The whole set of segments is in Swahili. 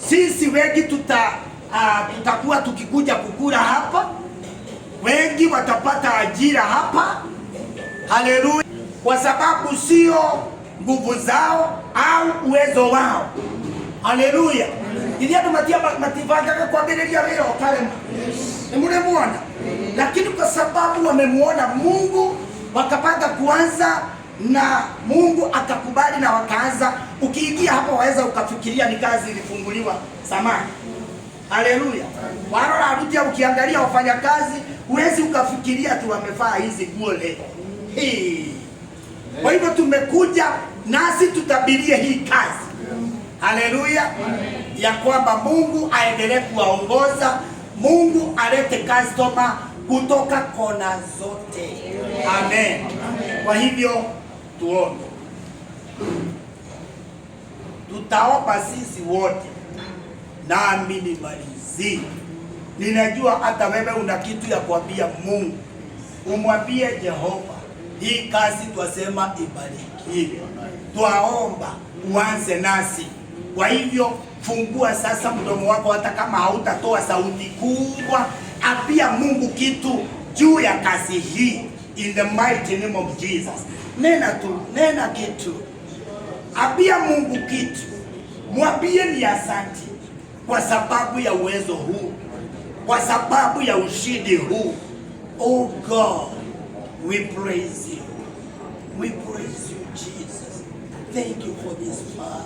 sisi wengi tutakuwa tukikuja kukula hapa, wengi watapata ajira hapa. Haleluya! Kwa sababu sio nguvu zao au uwezo wao. Haleluya! Ndiye tumatia mativanga kwa berelia leo kale. Mune muona. Lakini kwa sababu wamemuona Mungu wakapanga kuanza na Mungu akakubali na wakaanza. Ukiingia hapa waweza ukafikiria ni kazi ilifunguliwa samani. Haleluya! Wala harudia ukiangalia wafanya kazi huwezi ukafikiria tu wamevaa hizi nguo leo. Kwa hivyo tumekuja nasi tutabirie hii kazi. Haleluya! Ya kwamba Mungu aendelee kuwaongoza, Mungu alete customer kutoka kona zote. Amen. Kwa hivyo tuombe. Tutaomba sisi wote. Nami nimalizie. Ninajua hata wewe una kitu ya kuambia Mungu. Umwambie Jehova, hii kazi twasema ibarikiwe. Twaomba uanze nasi. Kwa hivyo fungua sasa mdomo wako, hata kama hautatoa sauti kubwa, apia Mungu kitu juu ya kazi hii. In the mighty name of Jesus. Nena tu, nena kitu. Apia Mungu kitu. Mwambie ni asante kwa sababu ya uwezo huu, kwa sababu ya ushindi huu. Oh God, we praise you. We praise you, Jesus. Thank you for this power.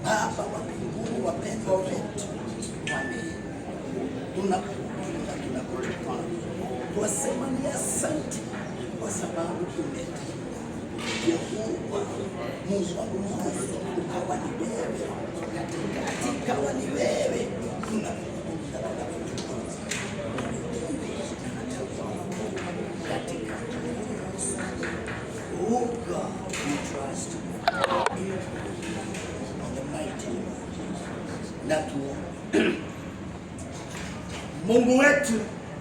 Baba wa mbinguni, wapendwa wetu, tunakutukuza, twasema ni asante kwa sababu tumetenda. Yehova, Mungu wa mwanzo, ukawa ni wewe, katikati ikawa ni wewe. Tunakutukuza katika oh God, we trust you. Mungu wetu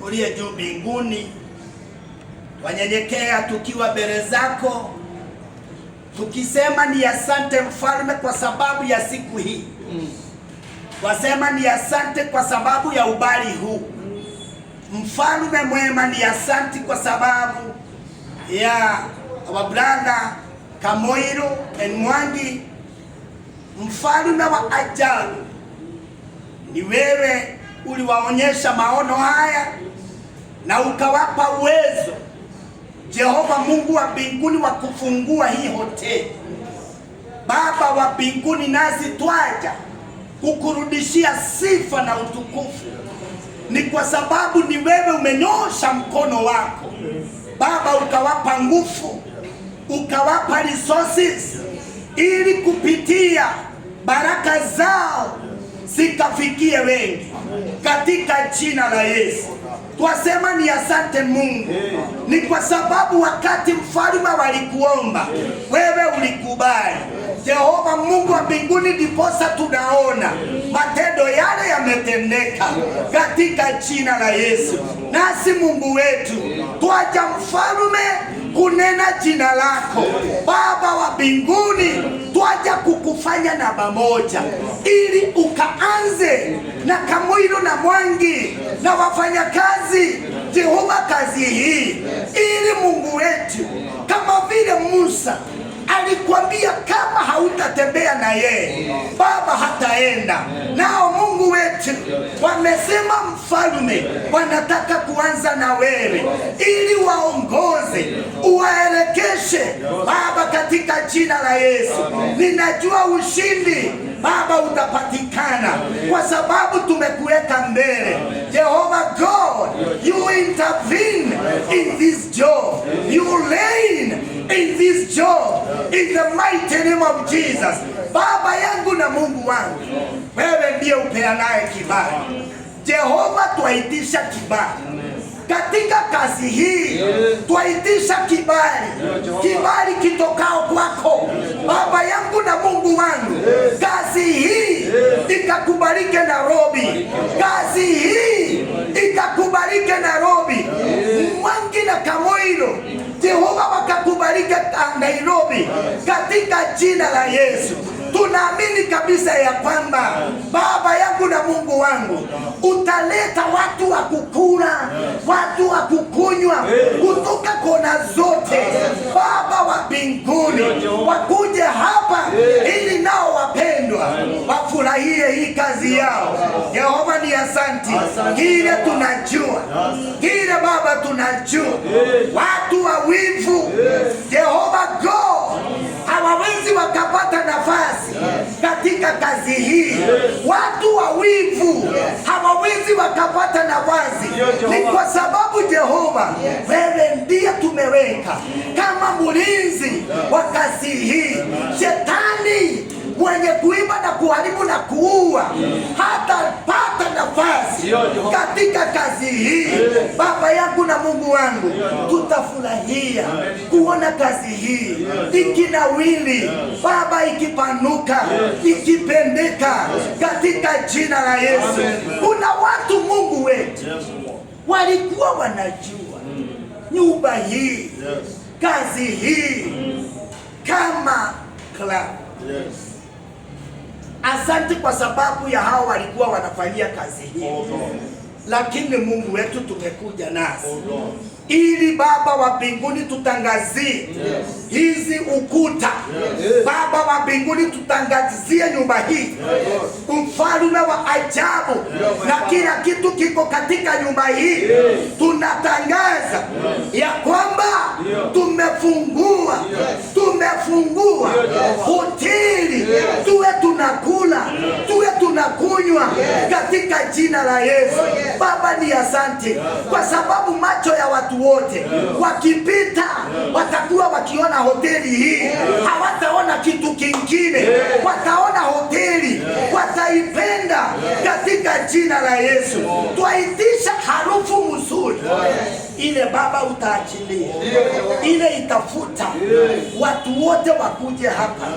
uliye juu mbinguni, wanyenyekea tukiwa mbele zako, tukisema ni asante Mfalme kwa sababu ya siku hii. Wasema ni asante kwa sababu ya ubali huu. Mfalme mwema, ni asante kwa sababu ya wabranda Kamoiro and Mwangi. Mfalme wa ajabu, ni wewe uliwaonyesha maono haya na ukawapa uwezo, Jehova Mungu wa mbinguni, wa kufungua hii hoteli. Baba wa mbinguni, nasi twaja kukurudishia sifa na utukufu. Ni kwa sababu ni wewe umenyosha mkono wako Baba, ukawapa nguvu, ukawapa resources, ili kupitia baraka zao zikafikie wengi, katika jina la Yesu. Twasema ni asante Mungu. Ni kwa sababu wakati Mfalme walikuomba, wewe ulikubali. Jehova Mungu wa mbinguni, ndiposa tunaona matendo yale yametendeka katika jina la Yesu. Nasi Mungu wetu, twaja Mfalme kunena jina lako Baba wa mbinguni, twaja kukufanya namba moja, ili ukaanze na Kamoiro na Mwangi na wafanyakazi Jehova kazi hii, ili Mungu wetu, kama vile Musa alikwambia kama hautatembea na yeye Baba hataenda. Nao Mungu wetu wamesema Mfalme, wanataka kuanza na wewe, ili waongoze, uwaelekeshe Baba, katika jina la Yesu. Ninajua ushindi Baba utapatikana kwa sababu tumekuweka mbele. Jehovah God, you intervene in this job. You reign in this job. In the mighty name of Jesus. Baba yangu na Mungu wangu, wewe ndiye upeanaye kibali. Jehova, twaitisha kibali katika kazi hii. Twaitisha kibali, kibali kitokao kwako Baba yangu na Mungu wangu. Kazi hii ikakubalike Nairobi, kazi hii ikakubalike Nairobi. Mwangi na Kamoiro Jehova wakakubalike Nairobi, katika jina la Yesu. Tunaamini kabisa ya kwamba Baba yangu na Mungu wangu utaleta watu wa kukula, watu wa kukunywa kutoka kona zote, Baba wa mbinguni, wakuje hapa ili nao wapendwa wafurahie hii kazi yao. Yehova ni asanti. Kile tunajua, kile Baba tunajua, watu wa wivu Jehova God hawawezi wakapata nafasi katika kazi hii. Watu wa wivu hawawezi wakapata nafasi. Ni kwa sababu Jehova wewe ndiye tumeweka kama mlinzi wa kazi hii. Shetani mwenye kuiba na kuharibu na kuua hatapata nafasi katika kazi hii. Baba yangu na Mungu wangu, tutafurahia kuona kazi hii ikinawili, Baba, ikipanuka, ikipendeka katika jina la Yesu. Kuna watu Mungu wetu walikuwa wanajua nyumba hii, kazi hii kama club. Asante kwa sababu ya hao walikuwa wanafanyia kazi hii. Lakini Mungu wetu tumekuja nasi ili Baba wa mbinguni tutangazie hizi ukuta. Baba wa mbinguni tutangazie nyumba hii mfalme wa ajabu, na kila kitu kiko katika nyumba hii. Tunatangaza ya kwamba tumefungua hoteli, tuwe tunakula, tuwe tunakunywa katika jina la Yesu. Baba ni asante kwa sababu macho ya watu wote wakipita watakuwa wakiona hoteli hii, hawataona kitu kingine, wataona hoteli, wataipenda katika jina la Yesu. Twaitisha harufu mzuri ile Baba utaachilia, ile itafuta watu wote wakuje hapa.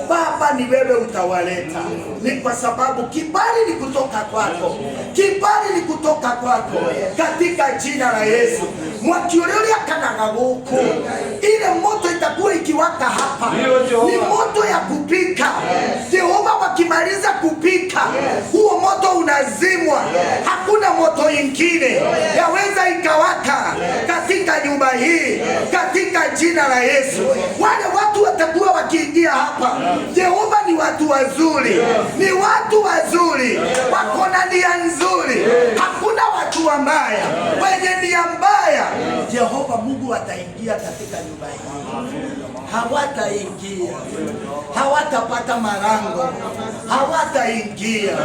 Baba ni wewe utawaleta, ni kwa sababu kibali ni kutoka kwako, kibali ni kutoka kwako katika jina la Yesu. Mwakiolea kanagaguku, ile moto itakuwa ikiwaka hapa, ni moto ya kupika. Jehova, wakimaliza kupika huo moto unazimwa, hakuna moto ingine yaweza ikawaka katika nyumba hii katika jina la Yesu. Wale watu watakuwa wakiingia hapa, Jehova, ni watu wazuri, ni watu wazuri, wako na nia nzuri, hakuna watu wabaya wenye nia mbaya. Jehova Mungu ataingia katika nyumba hii, hawataingia, hawatapata malango, hawataingia.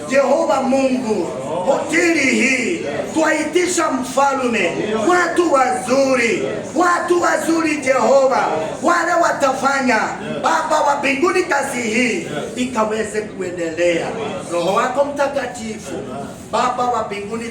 Jehova Mungu, hoteli hii twaitisha mfalme, watu wazuri, watu wazuri Jehova, wale watafanya Baba wa mbinguni kazi hii ikaweze kuendelea. Roho wako Mtakatifu Baba wa mbinguni,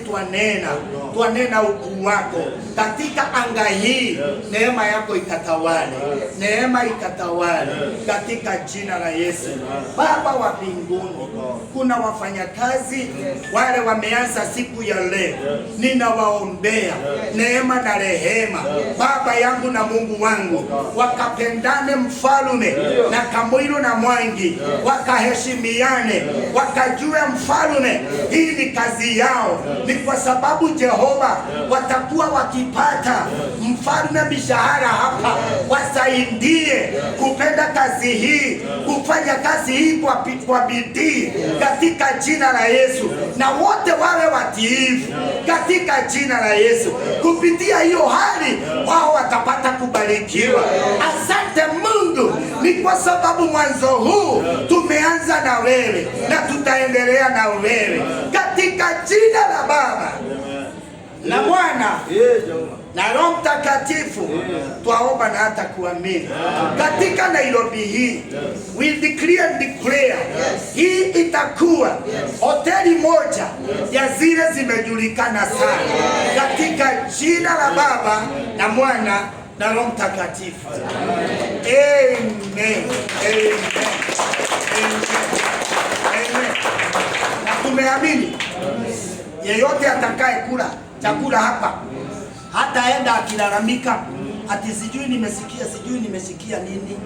twanena ukuu wako katika anga hii. Neema yako ikatawale, neema ikatawale katika jina la Yesu. Baba wa mbinguni, kuna wafanyakazi wale wameanza siku ya leo, ninawaombea neema na rehema Baba yangu na Mungu wangu, wakapendane mfalume na Kamwilu na Mwangi, wakaheshimiane, wakajue mfalume hii ni kazi yao. Ni kwa sababu Jehova watakuwa wakipata mfalume mishahara hapa, wasaidie kupenda kazi hii, kufanya kazi hii kwa bidii katika jina la Yesu, na wote wawe watiifu katika jina la Yesu. Kupitia hiyo hali wao watapata kubarikiwa. Asante Mungu, ni kwa sababu mwanzo huu tumeanza na wewe na tutaendelea na wewe katika jina la Baba na Mwana na Roho Mtakatifu. Twaomba na hata kuamini. Katika Nairobi hii we declare and declare, hii itakuwa hoteli moja ya zile zimejulikana sana katika jina la Baba na Mwana na Roho Mtakatifu. Amen. Amen. Amen. Na tumeamini yeyote atakaye kula chakula hapa hataenda akilalamika ati sijui nimesikia nini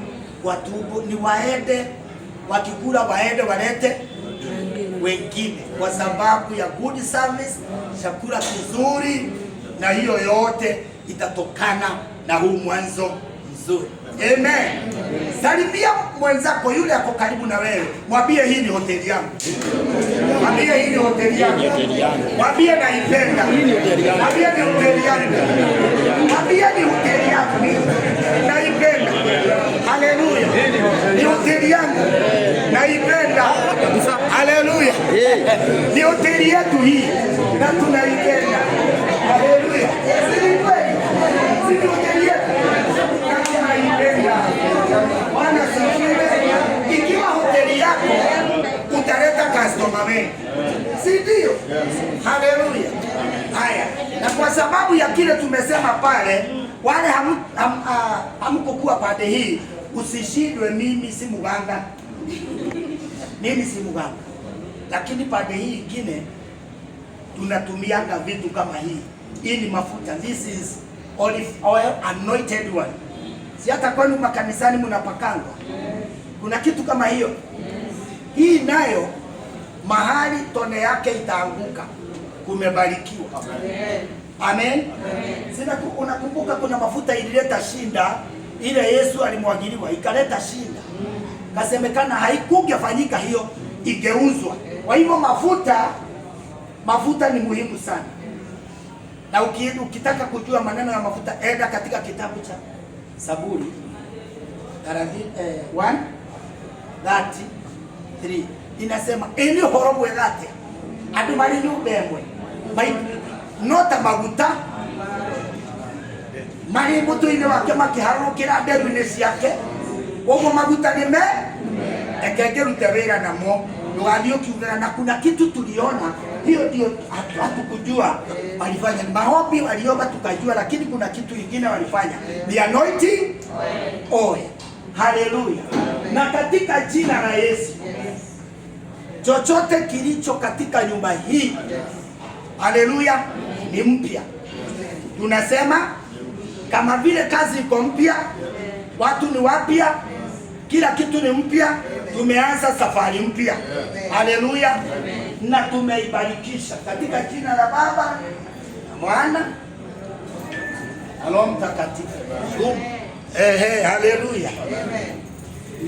kwa tumbo. Ni waende wakikula waende walete wengine, kwa sababu ya good service, chakula kizuri, na hiyo yote itatokana na huu mwanzo mzuri. Amen. Salimia mwenzako yule ako karibu na wewe, mwambie hii ni hoteli yangu. Mwambie hii ni hoteli yangu. Mwambie naipenda. Mwambie ni hoteli yangu. Mwambie ni hoteli yangu. Naipenda. Haleluya. Ni hoteli yangu. Naipenda. Haleluya. Ni hoteli yetu hii na tunaipenda. Haleluya. Si hoteli yetu. Bwana sifiwe. Ikiwa hoteli yako utaleta customer wengi, si ndio? Haleluya. Haya, na kwa sababu ya kile tumesema pale, wale hamkukuwa pande hii, usishindwe. Mimi si mganga, mimi si mganga, lakini pande hii ingine tunatumianga vitu kama hii. Hii ni mafuta, this is olive oil, anointed one. Si hata kwenu makanisani mnapakangwa, kuna kitu kama hiyo. Hii nayo mahali tone yake itaanguka kumebarikiwa. Amen. Sina, unakumbuka kuna mafuta ilileta shinda, ile Yesu alimwagiliwa ikaleta shinda, kasemekana haikungefanyika hiyo, igeuzwa. Kwa hivyo mafuta ni muhimu sana, na ukitaka kujua maneno ya mafuta, enda katika kitabu cha Zaburi 1:33 inasema eni horo mwegate andu mari nyumbemwe nota maguta mari mutu-ini wake makiharukira nderu-ini ciake, koguo maguta nime ekengerute wira namo ndugathii ukiugana. Na kuna kitu tuliona, hiyo ndio hatukujua walifanya, ni maombi waliomba tukajua, lakini kuna kitu kingine walifanya, the anointing oil. Haleluya. Na katika jina la Yesu, chochote kilicho katika nyumba hii, haleluya, ni mpya. Tunasema kama vile kazi iko mpya, watu ni wapya, kila kitu ni mpya. Tumeanza safari mpya. Haleluya. Na tumeibarikisha katika jina la Baba na Mwana na Roho Mtakatifu. Haleluya.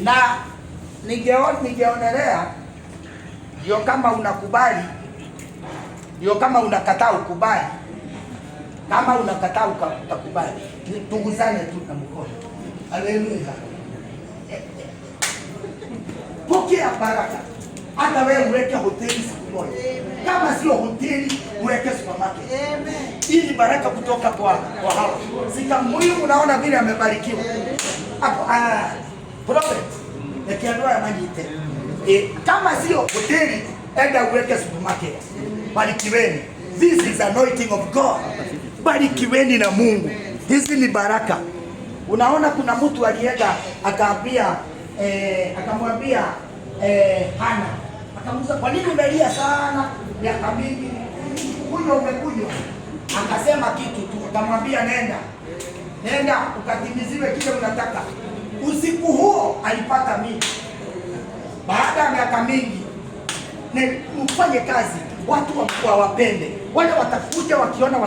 Na ningeonelea, ndio kama unakubali, ndio kama unakataa ukubali. Kama unakataa utakubali, tugusane tu na mkono. Haleluya. Pokea baraka. Hata wewe uweke hoteli siku moja. Kama sio hoteli, uweke supermarket. Amen. Hii ni baraka kutoka kwa hao. Sika muhimu, unaona vile amebarikiwa. Hapo prophet nikiandoa ya majite. Kama sio hoteli, enda uweke supermarket. Barikiweni. This is anointing of God. Barikiweni na Mungu. Hizi ni baraka. Unaona kuna mtu alienda akaambia akamwambia Hana, akamuuliza kwa nini umelia sana miaka mingi, kunywa umekunywa? Akasema kitu tu, akamwambia nenda ukatimiziwe kile unataka. Usiku huo alipata mimba baada ya miaka mingi. Mfanye kazi, watu wawapende, wale watakuja wakiona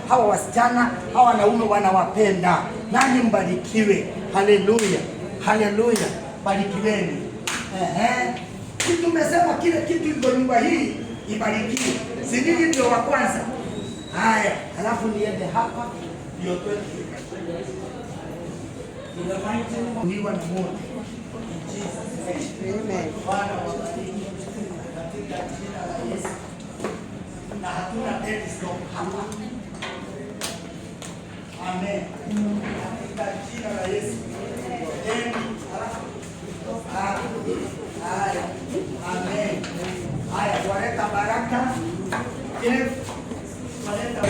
hawa wasichana hawa wanaume wanawapenda. Nani mbarikiwe. Haleluya. Haleluya. Barikiweni. Tumesema kile kitu iko nyumba hii ibarikiwe. Si nini ndio wa kwanza? Haya, alafu niende hapa ndio twende. Niwa na moto. Amen. Bwana wabariki katika jina la Yesu. Na hatuna dead stock hapa. Amen. Katika jina la Yesu. Haya. Amen. Haya, waleta baraka. Waleta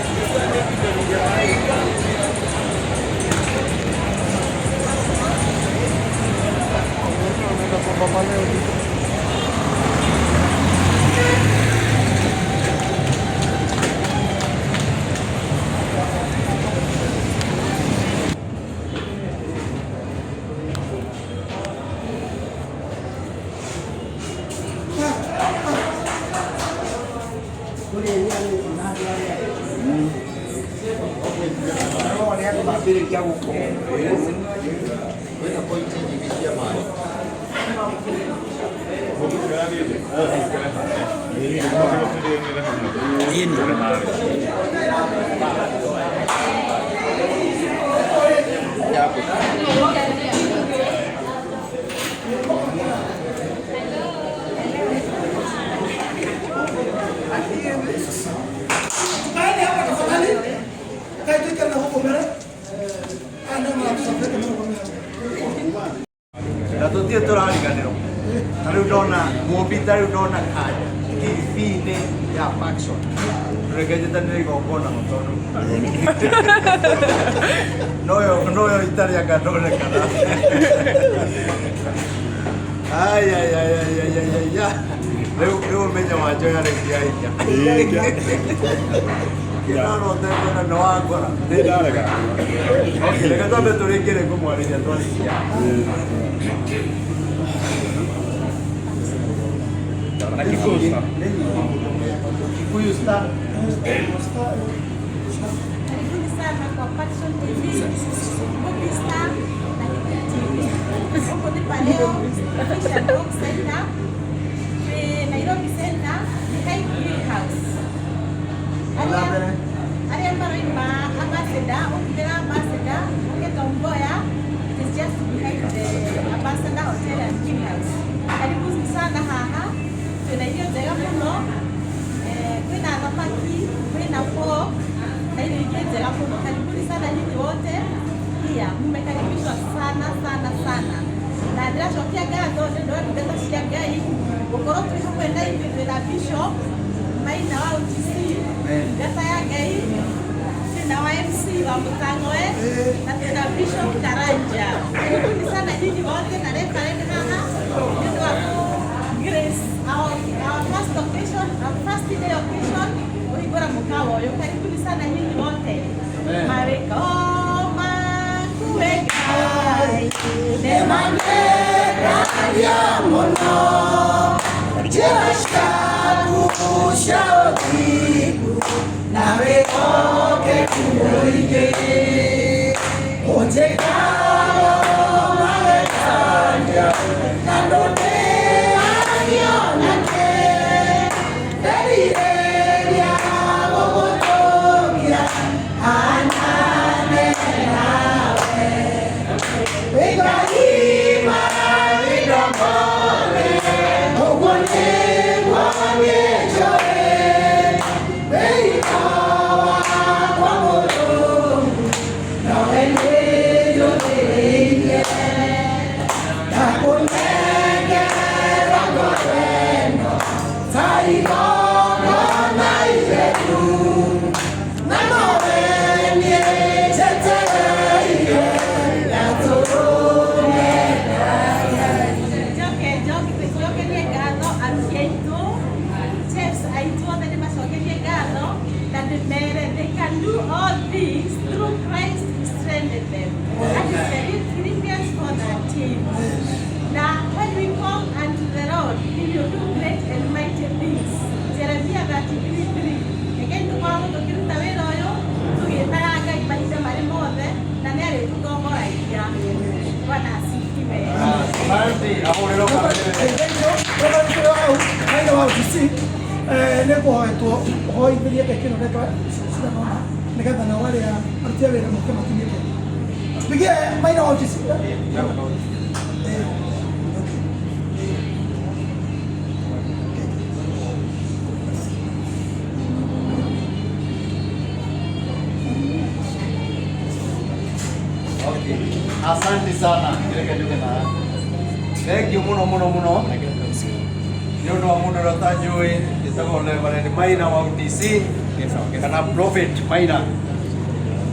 Tutti torariganiro. Taru dona, mobi taru dona kaya. TV ya Paxson. Mereka jadi nih gopona motoru. Noyo Italia kadone kada. Ay. Luego me llama yo ya le dije ahí ya. No tengo no ancora. Le canto a tu quiere como haría tu alicia. Aqui custa. Custa. Sana kwa Paxson TV. Kusta na huko ni paleo Fisher Dog Center. Nairobi Center, High Green House. Ari ambaro ima ambassador, ukitera ambassador, uketomboya, it is just behind the ambassador hotel and green house. Karibu sana haha. Tuna hiyo jega mno. Kuna thamaki, kuna pork, na hiyo jega mno. Karibuni sana nyinyi wote. Pia mmekaribishwa sana. Na ndio pia gazo ndio ndio shia gai. Ukoro tu kwenda hivi na bishop maina wa UTC. Gata ya gai. Na wa MC wa Mutangwe na tena bishop Karanja. Karibuni sana nyinyi wote na leo karibu hapa. Ndio hapo Grace our first occasion, our first day occasion. Uigora mkao. Karibuni sana nyinyi wote. Mareko kuwegai. Demandera ya mono. Jirashtaku shaodiku. Nawe oke kumoige. Oje kao mawe kanja. Nandone anionake. Derire ya gogotogia. Anane nawe. Wegarima widomole. Ogone wawejoe. Weikawa kwa morongu. Na wende yote. Nakunenge wangoreno. Taigono na iletu. Namorenye tetereike. They can do all things through Christ who strengthened them. That is the Philippians 4:13. Now, when we come unto the Lord, He will do great and mighty things. Jeremiah 33:3. Again, to come to kill the way loyo, to get Naga, Ibaida Marimode, Nanere, to go more idea. What I see. Neko hoetwo hoithirie pekee ndio sina naona nikatha na wale ya artia wera mkema kimike pigie maina wote sio Okay. Asante sana thank you muno ndio ndo mundu rotajui itagole bale maina wa UTC kana prophet maina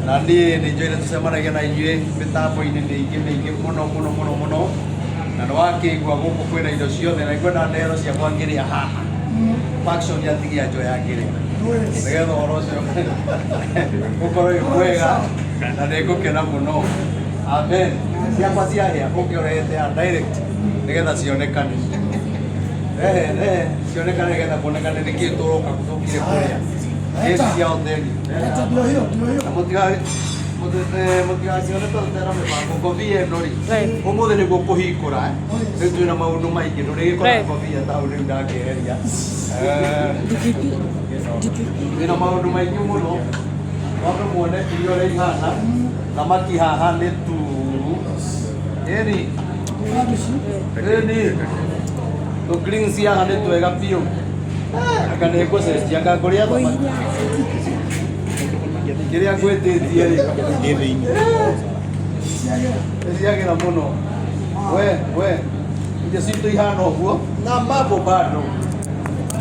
na ni joile tusemana na inywe mitambo ini ni ingi muno na ndo wakigwa guku kwina indo ciothe na igwa na ndero cia kwangiria haha Paxson yatigia njo yakire nigetha oro cio ukorwo mwega na ndigukena muno amen ciakwa ciahia ukiorete direct nigetha cionekane sionekane getha kuonekane nä kä tå roka gå thå kire kå rä a cia å theri Ndio hiyo. mũtigacione tũtera mĩbango ngobia ĩno rĩ ũmũthĩ nĩguo kũhingũra rĩu twĩna maũndũ maingĩ ndũrĩgĩkora ngobia taũ rĩu ndangĩeheria twĩna maũndũ maingĩ mũno wambe muone irio ũrĩa ihana thamaki haha nĩ turu ĩni tũ-greens haha nĩ twega biũ aka nĩ ngũcenjia ngangũrĩa thamaki kĩrĩa ngwĩtĩtie rĩ ĩciagĩra mũno we irio citũ ihana ũguo na mambo bado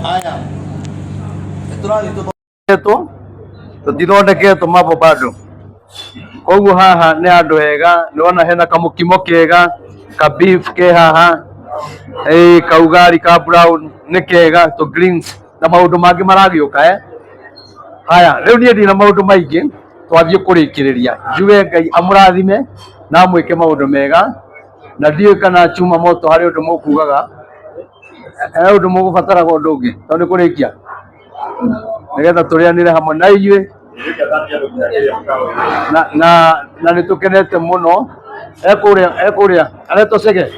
haya nĩtũrathiĩ tũtithondeketwo mambo bado koguo haha nĩ andũ ega nĩwona hena kamũkimo kega ka beef ke haha kaugari ka brown nĩ kega to greens na maũndũ mangĩ maragĩũka haya rĩu niĩ ndina maũndũ maingĩ twathiĩ kũrĩkĩrĩria njuge Ngai amũrathime na amwĩke maũndũ mega na ndiũĩ kana chuma moto harĩ ũndũ mũkugaga ũndũ mũgũbataraga ũndũ ũngĩ tondũ nĩ kũrĩkia nĩgetha tũrĩanĩre hamwe na inyuĩ na nĩ tũkenete mũno ekũrĩa aretwo Cege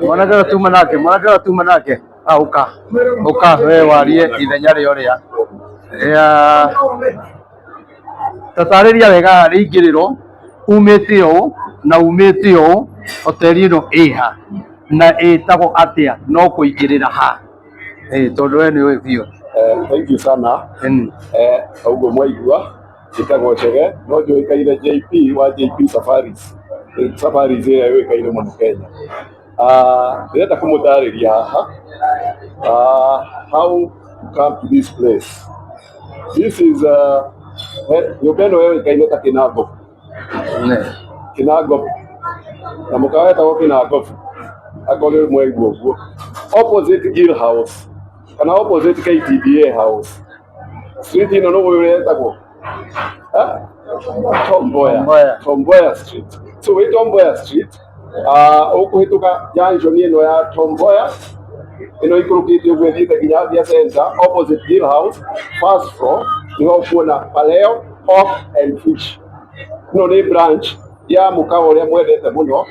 mwanake tuma nake ũka we warie ithenya rĩo tatarĩria wega harĩ ingĩrĩro umĩte ũũ na umĩte ũũ hoteli ĩno ĩha na ĩtagwo atĩa no kũingĩrĩra ha tondũ we nĩũĩ biũ. Thank you sana. Uguo mwaigua njĩtagwo Chege no njũĩkaine JP wa JP Safaris ĩrĩa yũĩkaine mũno Kenya. Ndĩrenda kũmũtarĩria haha how to come to this place. This is nyũmba ĩno yũĩkaine ta Kinango na mũkawa wetagwo Kinango akorwo mwaigua ũguo opposite Gill House kana opposite KTDA House. Street ĩno no wetagwo Tom Mboya Street. So wĩ Tom Mboya Street ũkũhĩtũka junction ĩno ya Tom Mboya ĩno ikũrũkĩte ũguo ĩthiĩte nginya Athia Center opposite Gill House first floor nĩho ũkuona Paleo Pork and Fish. Ĩno nĩ branch ya mũkawa ũrĩa mwendete mũno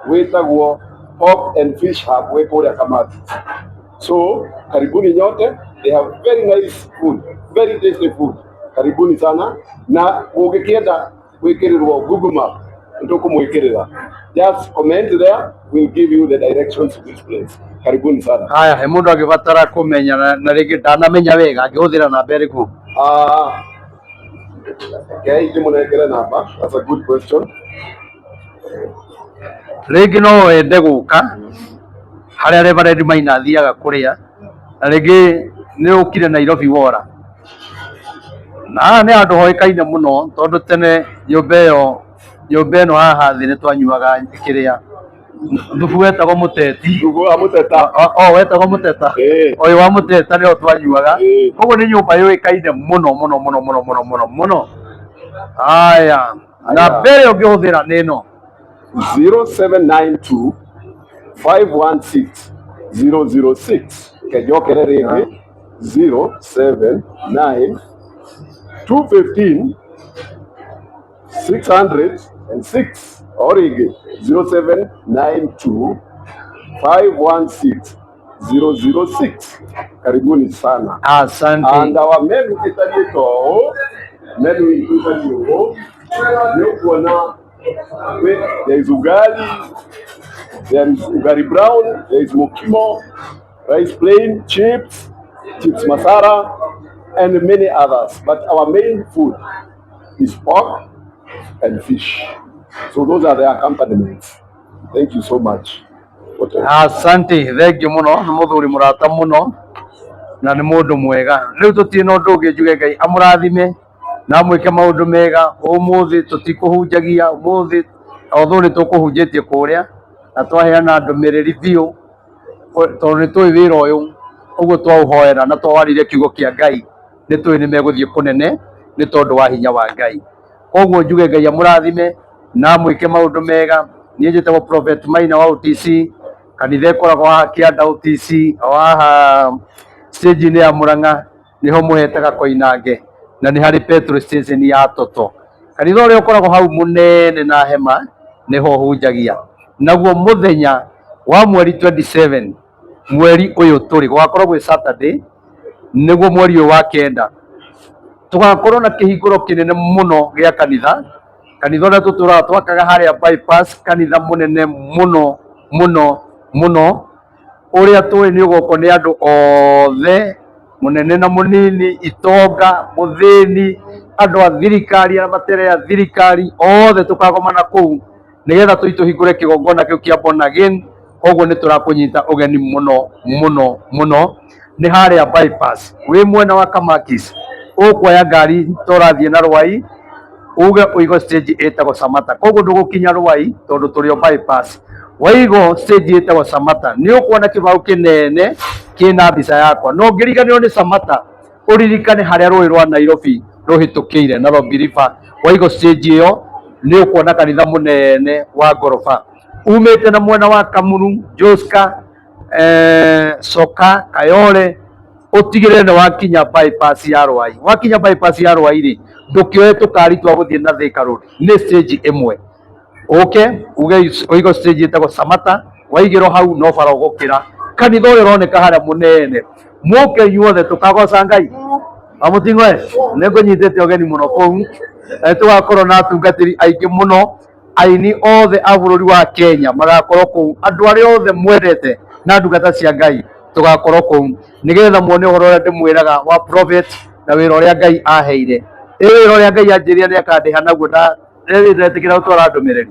wĩtagwo Pork and Fish Hub wĩ kũrĩa Kamati. So karibuni nyote, they have very nice food, very tasty food. Karibuni sana na ũngĩkĩenda gwĩkĩrĩrwo Google Map nĩtũkũmwĩkĩrĩra. Just comment there, we'll give you the directions to this place. Karibuni sana. Haya, he mũndũ angĩbatara kũmenya na rĩngĩ ndanamenya wega angĩhũthĩra namba ĩrĩkũ? Okay, ndĩmũnengere namba. That's a good question. Rĩngĩ no wende gũka harĩa Reverend Maina athiaga kũrĩa na rĩngĩ nĩ ũkire Nairobi wora na nĩ andũ hoĩkaine mũno tondũ tene nyũmba ĩno haha thĩ nĩ twanyuaga kĩrĩa thubu wetagwo mũteti. Wetagwo mũteta ũyũ wa mũteta nĩyo twanyuaga koguo nĩ nyũmba yũĩkaine mũno. Haya namba ĩrĩa ũngĩhũthĩra nĩ ĩno 0792 516 006. Kejokere rĩngĩ 079 215 606 or rĩngĩ 0792 516 006. Karibuni sana. Asante. And our menu ĩtariĩ menu ĩtariĩ nĩũkuona there is ugali, there is ugali brown, there is mokimo, rice plain, chips masara, and many others. But our main food is pork and fish. So those are the accompaniments. Thank you so much. Asante, thank you muno, mũthuri mũrata mũno na nĩ mũndũ mwega. Rĩu tũtirĩ na ũndũ ũngĩ njuge Ngai amũrathime na mwĩke maũndũ mega. Ũmũthĩ tũtikũhunjagia, ũmũthĩ although nĩ tũkũhunjĩtie kũrĩa na twaheana ndũmĩrĩri biũ tondũ nĩ tũĩ wĩra ũyũ ũguo twaũhoera na twawarire kiugo kĩa Ngai nĩ tũĩ nĩ megũthiĩ kũnene nĩ tondũ wa hinya wa Ngai. Koguo njuge Ngai amũrathime na mwĩke maũndũ mega. Niĩ njĩtagwo Prophet Maina wa OTC kanitha ikoragwo haha Kianda OTC haha stage ya Murang'a niho muhetaga Koinange na ni hari petrol station ya Toto. Kanitha uria ukoragwo hau munene na hema niho hunjagia. Naguo muthenya wa mweri 27 mweri uyu turi gwakorwo gwi Saturday niguo mweri uyu wa kenda tugakorwo na kihinguro kinene muno gia kanitha uria tuturaga twakaga haria bypass, kanitha munene muno uria tui ni ugoko ni andu othe munene na munini, itonga, muthini, andu a thirikari na matere ya thirikari othe tukagomana kuu nigetha tuhingure kigongona kiu kia born again. Koguo ni turakunyita ugeni muno ni haria bypass wi mwena wa Kamakis ukuoya ngari torathie na Rwai uge uigo stage etagwo Samata. Koguo ndugukinya Rwai tondu turio bypass, waigo stage etagwo Samata ni ukuona kibau kinene kina mbica yakwa. No ngiriganirwo ni Samata uririkane haria rui rwa Nairobi ruhitukire na Robi River, waigo stage iyo ni ukuona kanitha munene wa gorofa umite na mwena wa Kamuru, Joska, Soka, Kayole utigire ni wakinya bypass ya Rwai. Wakinya bypass ya Rwai ri ndukioe tukari twa guthie na Thika Road ni stage imwe. Okay, uigo stage etagwo Samata, waigiro hau no bara ugukira kanitha uyu uroneka haria munene. Muke inyuothe tukagoca Ngai amutingwe nigunyitete ugeni muno kuu tugakorwo na atungatiri aingi muno, aini othe a bururi wa Kenya magakorwo kuu, andu aria othe mwendete na ndungata cia Ngai tugakorwo kuu nigetha muone uhoro uria ndimwiraga wa prophet na wira uria Ngai aheire. Wira uria Ngai anjiria ni akandiha naguo na ndiretikira gutwara ndumiriri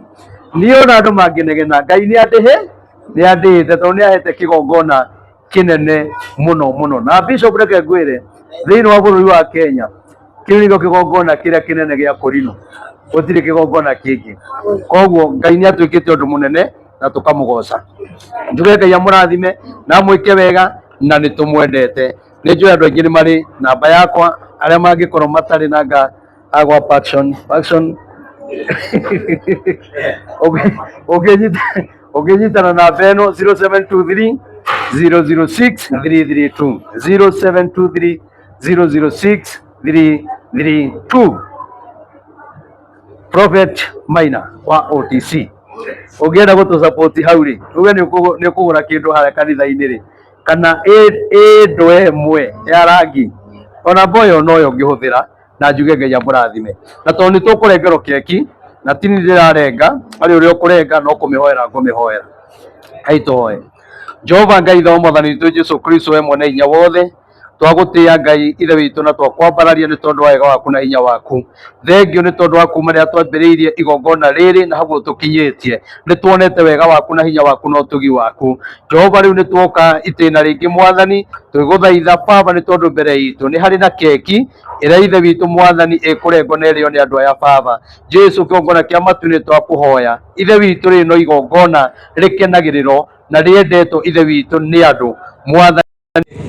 niona andu manginegena. Ngai ni andihite tondu ni ahete kigongona kinene muno na Bishop reke ngwire thiini wa bururi wa Kenya kiu nigo kigongona kiria kinene gia kurino, gutiri kigongona kingi. Koguo Ngai ni atwikite undu munene na tukamugoca. Njuge Ngai amurathime na mwike wega na ni tumwendete. Ni njui andu aingi ni mari namba yakwa aria mangikorwo matari nanga agwa passion ukinyitana na beno 0723 006 332 0723 006 332 Prophet Maina wa OTC. Ugienda gutu support hau ri uge ni ukugura kindu haria kanitha-ini ri kana ndo emwe ya rangi ona boyo noyo ngihuthira na njuge Ngai amurathime na tondu ni tukurengerwo keki na tini ndirarenga ari uria ukurenga no kumihoera ngumihoera. Haitoe Jehova Ngai thomothani tu Jesu Kristo we mwene inya wothe twagutia Ngai ithe witu na twakwambararia ni tondu wa wega waku na inya waku. Thengio ni tondu wa kuma ria twambiriirie igongona riri na haguo tukinyitie, ni tuonete wega waku na hinya waku na utugi waku. Jehova riu ni twoka itina ringi mwathani twiguthaitha Baba ni tondu mbere itu ni hari na keki ira ithe witu mwathani ikurengo na irio ni andu aya Baba Jesu kigongona kia matu ni twakuhoya ithe witu ri no igongona rikenagiriro na riendetwo ithe witu ni andu mwathani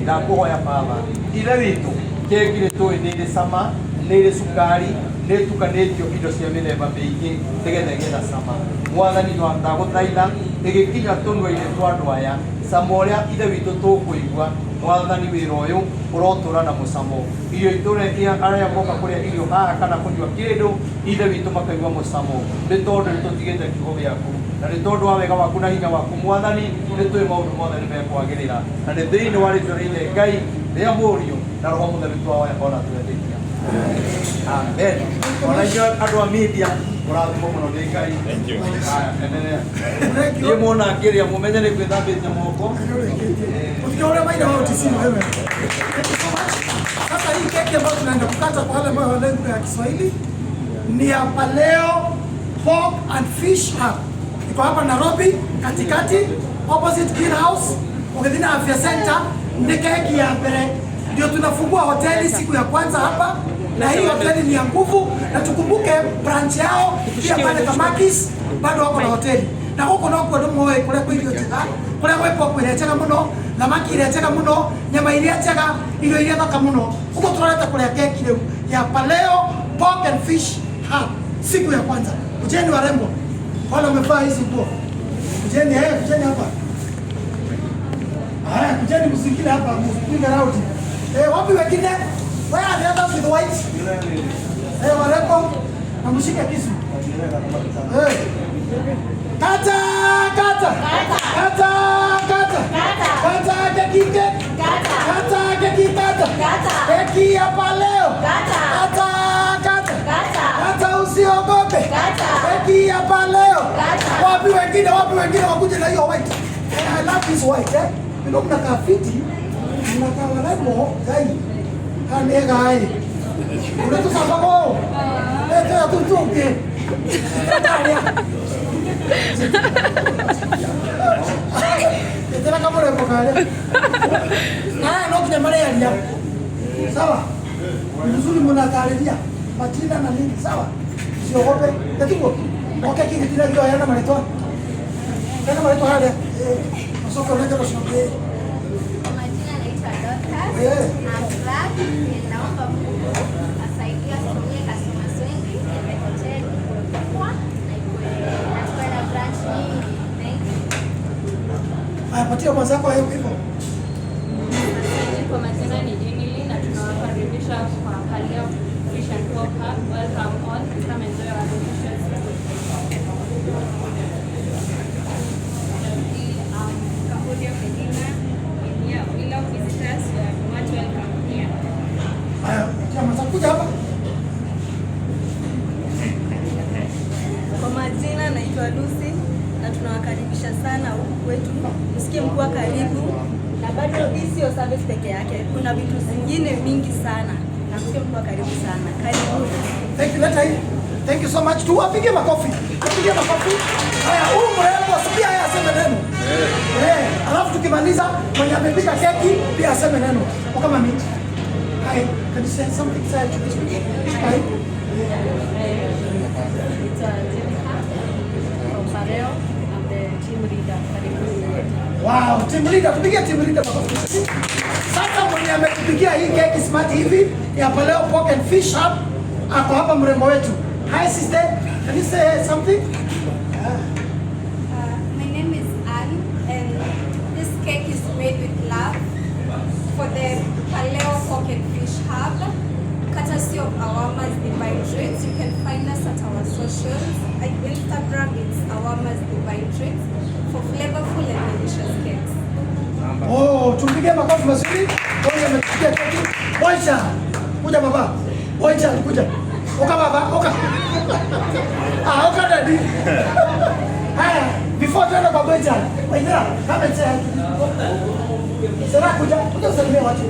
na kuhoya Baba ithe witu keki ni tui ni ri cama ni ri sukari ni tukanitio indo cia mithemba mingi nigetha igina cama. Mwathani twaguthaitha igikinya tunua-ini twa andu aya cama uria ithe witu tukuigua mwathani wira uyu urotura na mucamo. Irio iturekia aria moka kuria irio haha kana kunyua kindu ithe witu makaigua mucamo ni tondu tutigite kiugo giaku na ni tondu wa wega waku na hinya waku mwathani ni tui maundu mothe ni mekwagirira na ni thiini wa ritwa ria Ngai ria murio na roho mutheru twawona twethikia. Amen. Ona inyuĩ andũ a media mũrathimwo mũno nĩ Ngai. Niĩ muona ngĩrĩa mũmenye nĩ gwĩthambĩte moko. Usikia ule Maina wa OTC wewe. Sasa hii keki ambayo tunaenda kukata kwa wale ambao wanaelewa lugha ya Kiswahili ni hapa leo Pork and Fish Hub. Iko hapa Nairobi katikati opposite Green House ukidhina Afya Center. Ni keki ya mbele ndio tunafungua hoteli siku ya kwanza hapa, na hii hoteli ni ya nguvu, na tukumbuke branch yao pia pale Kamakis bado wako na hoteli na huko nako ndo mwe kule kwa hiyo tena kule wepo kuelecheka muno na maki ilecheka muno nyama ilecheka ile ile mpaka muno huko tunaleta kule keki leo ya paleo Pork and Fish Hub siku ya kwanza. Ujeni warembo wale wamevaa hizi nguo, ujeni hapa Haya, kujeni msingine hapa, msipige round. Wapi wengine? Where are the others with white? Wareko, na mshike kisu. Kata, kata. Kata, kata. Kata keki keki. Kata keki kata. Keki hapa leo. Kata, kata. Kata usiogope. Keki hapa leo. Wapi wengine wakuje na hiyo white? I love this white, eh? Ndio mnakaa fiti. Mnakaa warembo, gai. Kane gai. Unato sababu. Leta tutuke. Tena kama leo pokale. No kunyamale ya. Sawa. Mzuri mnakalelia. Majina na nini? Sawa. Siogope. Tatuko. Okay, kile kile ndio yana maleto. Kana maleto hale. Soko lake ndo shamba. Majina naitwa Dorcas. Black, ninaomba Mungu asaidia asitumie customers wengi kwenye hoteli kubwa na branch nyingi. Thank you. Haya, patia mwenzako hivyo. Kwa majina ni Emily na tunawakaribisha kwa Kaleo Fish and Pork Hub. Welcome all. Come enjoy our delicious Cambodia Medina. Yeah, we love visitors. You are much welcome here. Haya, chama kuja hapa. Kwa majina naitwa Lucy na tunawakaribisha sana huku kwetu. Msikie mkuu karibu. Na bado hii sio service peke yake. Kuna vitu zingine mingi sana. Na msikie mkuu karibu sana. Karibu. Thank you, Leta hii. Thank you so much. Tuwapige makofi. Tupige makofi. Haya, huyu mrembo pia yeye aseme neno. Alafu tukimaliza mwenye amepika keki pia aseme neno. Kama mimi. Hi, can you say something to this video? Hi. It's Jessica from Sareo. I'm the team leader. Wow, team leader, tupigie team leader makofi. Sasa mwenye ametupigia hii keki smart hivi ya Paleo Pork and Fish Hub ako hapa mrembo wetu. Hi sister, can you say something? My name is Anne and this cake is made with love for the Paleo Pork and Fish Hub, courtesy of Awama's Divine Treats. You can find us at our socials. At Instagram, it's Awama's Divine Treats for flavorful and delicious cakes. Oh, tumpige makofi mazuri. Ngoja ametupigia keki. Wacha. Kuja baba. Wacha kuja. Oka baba, oka. Oka daddy. Haya, before tuenda kwa Wacha. Wacha, kama cha. Sasa kuja usalimie watu.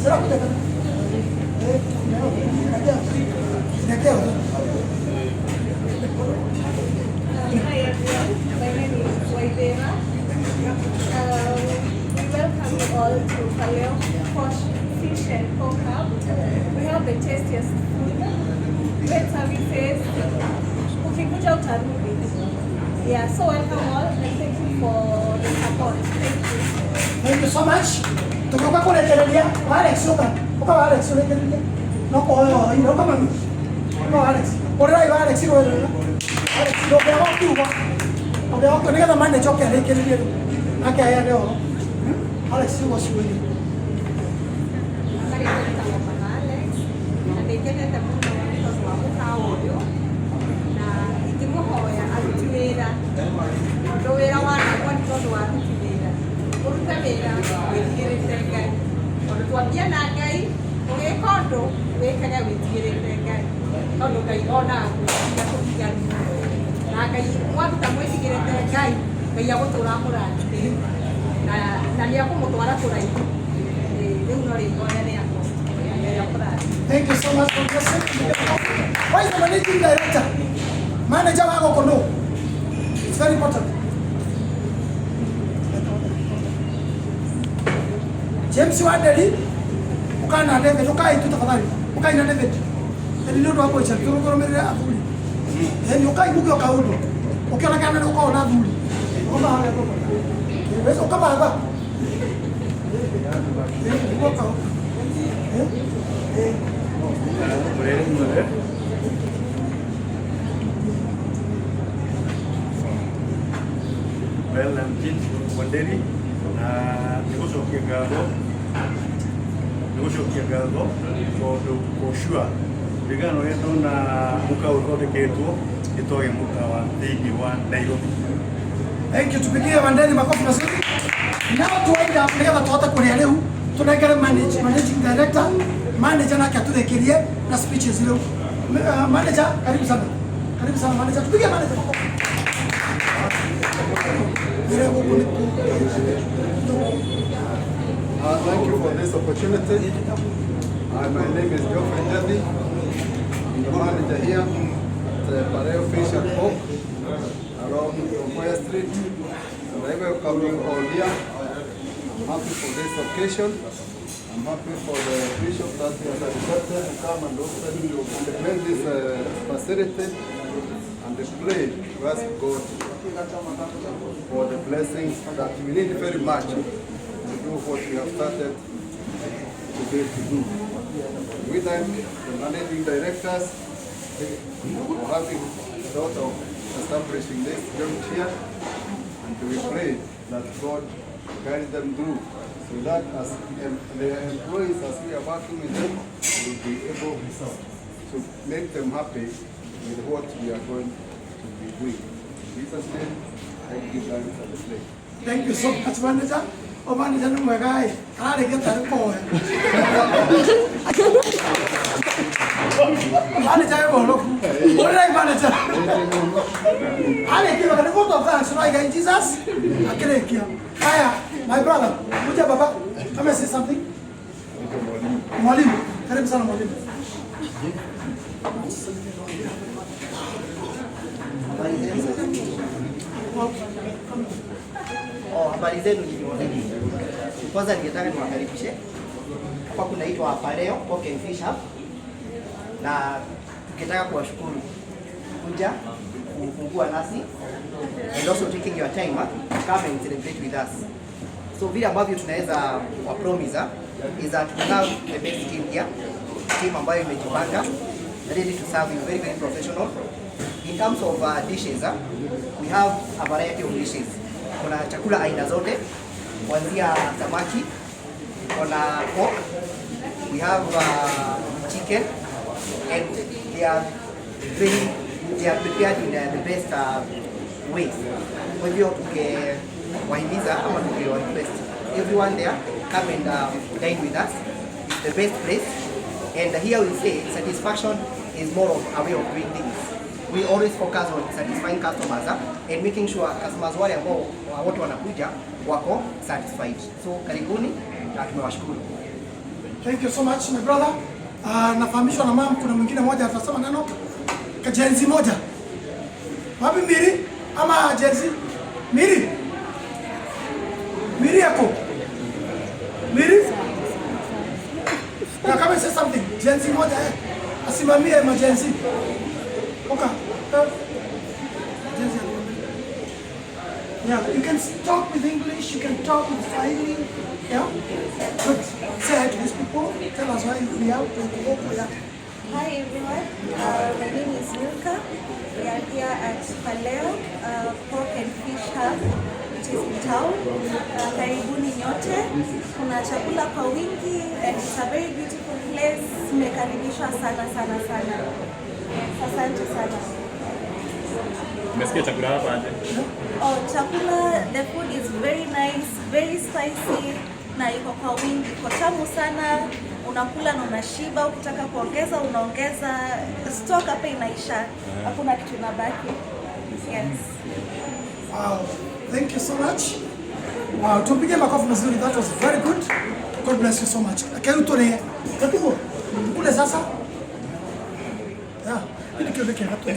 Sasa kuja. Hi everyone, my name is Waidera. We welcome you all to Paleo Fish and Pork Hub. We have the tastiest food, great services. Ukikuja utarudi. Yeah, so welcome all and thank you for the support. Thank you. Thank you so much. Tukoka kule telelia. Alex yoka. Oka Alex yule telelia. Noko hoyo, ino kama mimi. No Alex. Ora iba Alex yule. Alex ndio kwa kiuba. Ndio kwa nigga mane choke ale telelia. Ake aya leo. Alex yuko shule. Thank you so much for blessing. Why is the managing director? Manager wako kono. It's very important. James Wadeli, ukana David, ukai tu tafadhali. Ukai na David. Ndio ndo hapo cha koro mbele afuli. Ukai buki ukaudo. Ukiona kana uko na afuli. Kama hapo. Wewe kama hapa. Well, Wanderi na nigucokia ngatho tondu kushua rigano ria ndona muka uthondeketwo itoge muka wa thiini wa Nairobi. Thank you. Tupigie Wanderi makofi mazuri. Now tuenda nigetha tuhote kuria riu tunengere managing director manager nake aturekerie na speeches riu. Manager, karibu sana manager. Tupigie manager makofi. Thank you for this opportunity. My name is Geoffrey Njeri. I'm the manager here at Paleo Fish and Pork around Tomboya Street. And I welcome you all here. I'm happy for this occasion. I'm happy for the bishop that he has accepted to come and open and clean this facility and pray to ask God for the blessings that we need very much to do what we have started today to do. We thank the managing directors for having thought of establishing this joint here, and we pray that God guide them through so that as the employees, as we are working with them, will be able to make them happy with what we are going to be doing. In Jesus' name, I give thanks and praise. Thank you so much, manager. Oh, manager, no my guy. I get that boy. Manager, look. What did I manager? I give a vote of thanks, right, guys? Jesus. I can't kill. Hiya, my brother. Would you, Baba? Come and say something. Mwalimu. Karibu sana mwalimu. Habari zenu nyinyi. Kwanza ningetaka niwakaribishe. Hapa kunaitwa Paleo Pork and Fish Hub. Na tukitaka kuwashukuru kuja kufungua nasi and also taking your time to come and celebrate with us. So vile ambavyo tunaweza wa promise is that we have the best team here. Team ambayo imejipanga ready to serve you, very professional. In terms of dishes, we have a variety of dishes. Kuna chakula aina zote kuanzia samaki, kuna pork, we have chicken, and they are prepared in the best ways. Kwa hivyo tukewahimiza ama tukewa-request everyone there come and dine with us. It's the best place, and here we say satisfaction is more of a way of doing things. We always focus on satisfying customers and making sure customers wale ambao wote wanakuja wako satisfied. So karibuni na tumewashukuru. Thank you so much my brother. Nafahamishwa na mama kuna mwingine mmoja atasema neno kajenzi moja. Wapi Miri? Ama jenzi? Miri? Miri yako? Miri? Na kama say something, jenzi moja asimamie emergency. Okay. Yeah, you can talk with English, you can talk with Swahili. Yeah? But say hi to these people. Tell us why we are here. Hi everyone, my name is Milka. We are here at Paleo Pork and Fish Hub, which is in town. Karibuni nyote. Kuna chakula kwa wingi and it's a very beautiful place. Tumekaribishwa sana. Asante sana. Umesikia chakula hapa aje? Oh, chakula, the food is very nice, very spicy na iko kwa wingi, kwa tamu sana. Unakula na unashiba, ukitaka kuongeza unaongeza, stock hapa inaisha, hakuna kitu inabaki. Yes. Wow, thank you so much. Wow, tupige makofi mazuri, that was very good. God bless you so much. Akautore. Katibu, kule sasa. Yeah, ili kioleke hapo.